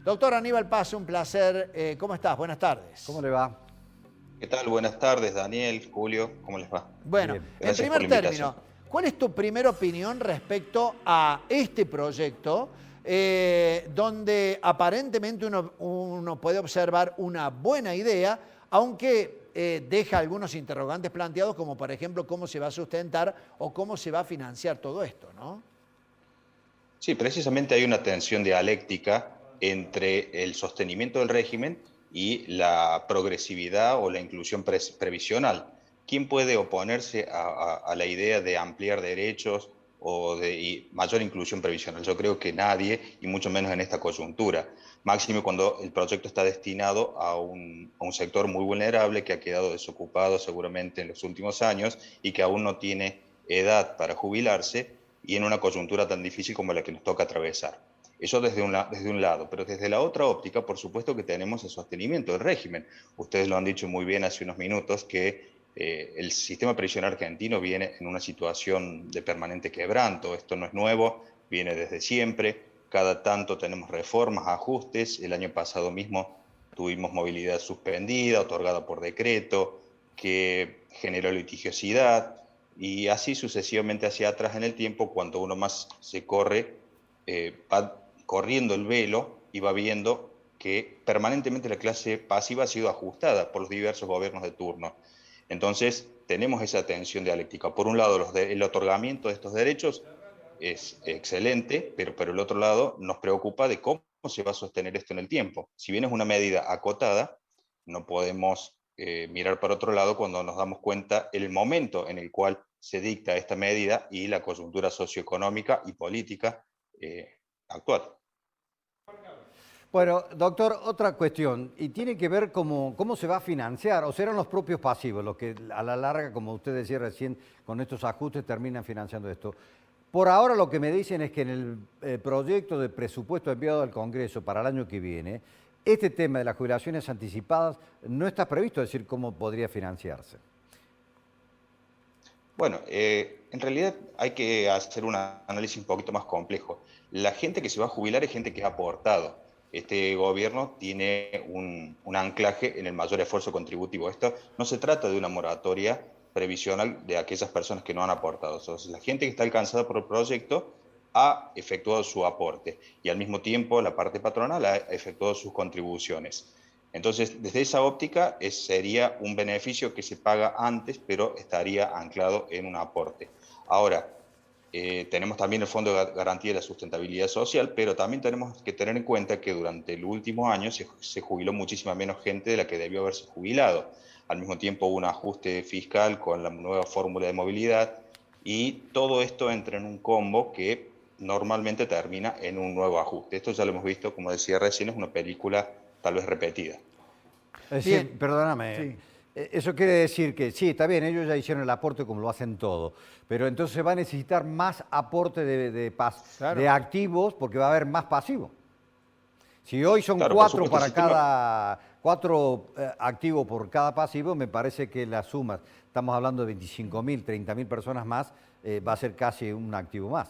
Doctor Aníbal Paz, un placer. ¿Cómo estás? Buenas tardes. ¿Cómo le va? ¿Qué tal? Buenas tardes, Daniel, Julio, ¿cómo les va? Bueno, Bien. en Gracias por primer la invitación. término, ¿cuál es tu primera opinión respecto a este proyecto donde aparentemente uno puede observar una buena idea, aunque deja algunos interrogantes planteados, como por ejemplo cómo se va a sustentar o cómo se va a financiar todo esto, ¿no? Sí, precisamente hay una tensión dialéctica entre el sostenimiento del régimen y la progresividad o la inclusión previsional. ¿Quién puede oponerse a la idea de ampliar derechos o de mayor inclusión previsional? Yo creo que nadie, y mucho menos en esta coyuntura. Máximo cuando el proyecto está destinado a un sector muy vulnerable que ha quedado desocupado seguramente en los últimos años y que aún no tiene edad para jubilarse y en una coyuntura tan difícil como la que nos toca atravesar. Eso desde un lado, pero desde la otra óptica, por supuesto que tenemos el sostenimiento del régimen. Ustedes lo han dicho muy bien hace unos minutos que el sistema previsional argentino viene en una situación de permanente quebranto. Esto no es nuevo, viene desde siempre. Cada tanto tenemos reformas, ajustes. El año pasado mismo tuvimos movilidad suspendida, otorgada por decreto, que generó litigiosidad, y así sucesivamente hacia atrás en el tiempo. Cuanto uno más se corre, va corriendo el velo y va viendo que permanentemente la clase pasiva ha sido ajustada por los diversos gobiernos de turno. Entonces, tenemos esa tensión dialéctica. Por un lado, el otorgamiento de estos derechos es excelente, pero por el otro lado nos preocupa de cómo se va a sostener esto en el tiempo. Si bien es una medida acotada, no podemos mirar para otro lado cuando nos damos cuenta el momento en el cual se dicta esta medida y la coyuntura socioeconómica y política actual. Bueno, doctor, otra cuestión, y tiene que ver cómo se va a financiar, o serán los propios pasivos los que a la larga, como usted decía recién, con estos ajustes terminan financiando esto. Por ahora lo que me dicen es que en el proyecto de presupuesto enviado al Congreso para el año que viene, este tema de las jubilaciones anticipadas no está previsto, es decir, cómo podría financiarse. Bueno, en realidad hay que hacer un análisis un poquito más complejo. La gente que se va a jubilar es gente que ha aportado. Este gobierno tiene un anclaje en el mayor esfuerzo contributivo. Esto no se trata de una moratoria previsional de aquellas personas que no han aportado. Entonces, la gente que está alcanzada por el proyecto ha efectuado su aporte y al mismo tiempo la parte patronal ha efectuado sus contribuciones. Entonces, desde esa óptica, sería un beneficio que se paga antes, pero estaría anclado en un aporte. Ahora, tenemos también el Fondo de Garantía de la Sustentabilidad Social, pero también tenemos que tener en cuenta que durante el último año se jubiló muchísima menos gente de la que debió haberse jubilado. Al mismo tiempo hubo un ajuste fiscal con la nueva fórmula de movilidad y todo esto entra en un combo que normalmente termina en un nuevo ajuste. Esto ya lo hemos visto, como decía recién, es una película tal vez repetida. Es decir, Bien. perdóname, Sí. eso quiere decir que sí, está bien, ellos ya hicieron el aporte como lo hacen todo, pero entonces va a necesitar más aporte Claro. de activos porque va a haber más pasivos. Si hoy son Claro, por supuesto, el sistema... cuatro activos por cada pasivo, me parece que las sumas, estamos hablando de 25.000, 30.000 personas más, va a ser casi un activo más.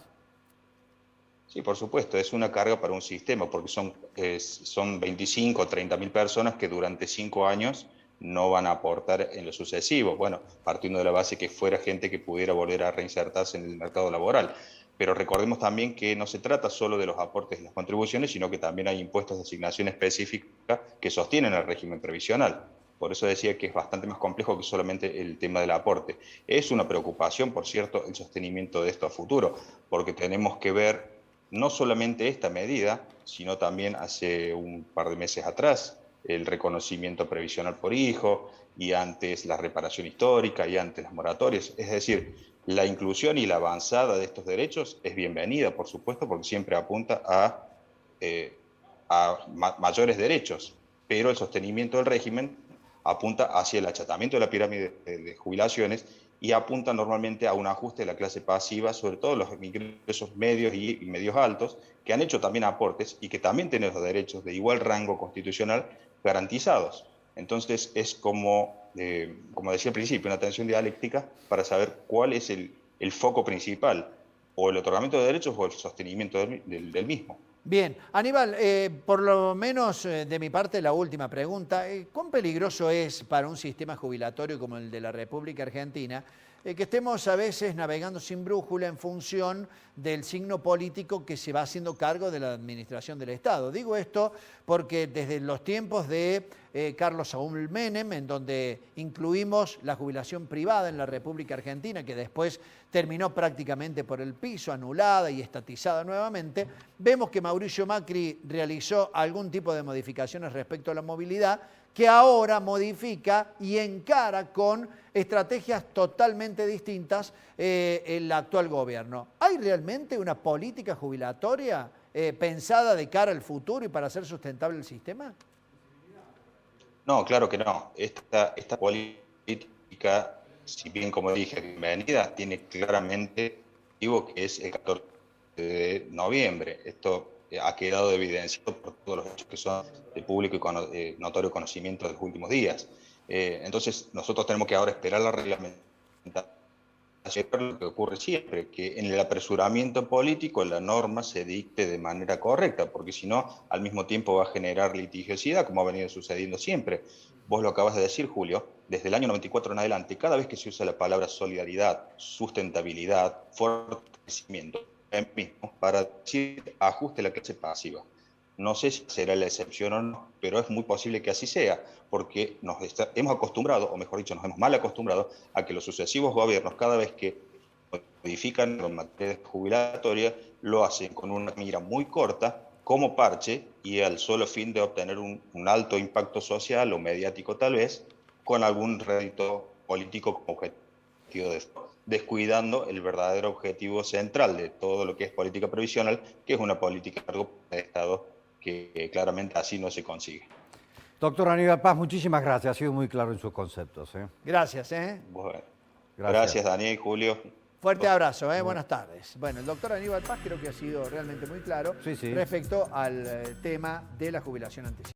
Sí, por supuesto, es una carga para un sistema, porque son 25 o 30.000 personas que durante 5 años no van a aportar en lo sucesivo. Bueno, partiendo de la base que fuera gente que pudiera volver a reinsertarse en el mercado laboral. Pero recordemos también que no se trata solo de los aportes y las contribuciones, sino que también hay impuestos de asignación específica que sostienen el régimen previsional. Por eso decía que es bastante más complejo que solamente el tema del aporte. Es una preocupación, por cierto, el sostenimiento de esto a futuro, porque tenemos que ver no solamente esta medida, sino también hace un par de meses atrás el reconocimiento previsional por hijo, y antes la reparación histórica, y antes las moratorias. Es decir, la inclusión y la avanzada de estos derechos es bienvenida, por supuesto, porque siempre apunta a mayores derechos, pero el sostenimiento del régimen apunta hacia el achatamiento de la pirámide de jubilaciones y apunta normalmente a un ajuste de la clase pasiva, sobre todo los ingresos medios y medios altos, que han hecho también aportes y que también tienen los derechos de igual rango constitucional garantizados. Entonces es como decía al principio, una tensión dialéctica para saber cuál es el foco principal, o el otorgamiento de derechos o el sostenimiento del mismo. Bien, Aníbal, por lo menos de mi parte la última pregunta. ¿Cuán peligroso es para un sistema jubilatorio como el de la República Argentina que estemos a veces navegando sin brújula en función del signo político que se va haciendo cargo de la administración del Estado? Digo esto porque desde los tiempos de Carlos Saúl Menem, en donde incluimos la jubilación privada en la República Argentina, que después terminó prácticamente por el piso, anulada y estatizada nuevamente, vemos que Mauricio Macri realizó algún tipo de modificaciones respecto a la movilidad, que ahora modifica y encara con estrategias totalmente distintas el actual gobierno. ¿Hay realmente una política jubilatoria pensada de cara al futuro y para hacer sustentable el sistema? No, claro que no. Esta política, si bien como dije, bienvenida, tiene claramente digo que es el 14 de noviembre. Esto ha quedado evidenciado por todos los hechos que son de público y notorio conocimiento de los últimos días. Entonces, nosotros tenemos que ahora esperar la reglamentación, lo que ocurre siempre, que en el apresuramiento político la norma se dicte de manera correcta, porque si no, al mismo tiempo va a generar litigiosidad, como ha venido sucediendo siempre. Vos lo acabas de decir, Julio, desde el año 94 en adelante, cada vez que se usa la palabra solidaridad, sustentabilidad, fortalecimiento, mismo para decir ajuste a la clase pasiva. No sé si será la excepción o no, pero es muy posible que así sea, porque hemos acostumbrado, o mejor dicho, nos hemos mal acostumbrado a que los sucesivos gobiernos, cada vez que modifican la materia jubilatoria, lo hacen con una mira muy corta, como parche, y al solo fin de obtener un alto impacto social o mediático tal vez, con algún rédito político como objetivo de esto, descuidando el verdadero objetivo central de todo lo que es política previsional, que es una política a largo plazo de Estado, que claramente así no se consigue. Doctor Aníbal Paz, muchísimas gracias. Ha sido muy claro en sus conceptos. Gracias. Bueno, gracias, Daniel, Julio. Fuerte abrazo, buenas tardes. Bueno, el doctor Aníbal Paz creo que ha sido realmente muy claro respecto al tema de la jubilación anticipada.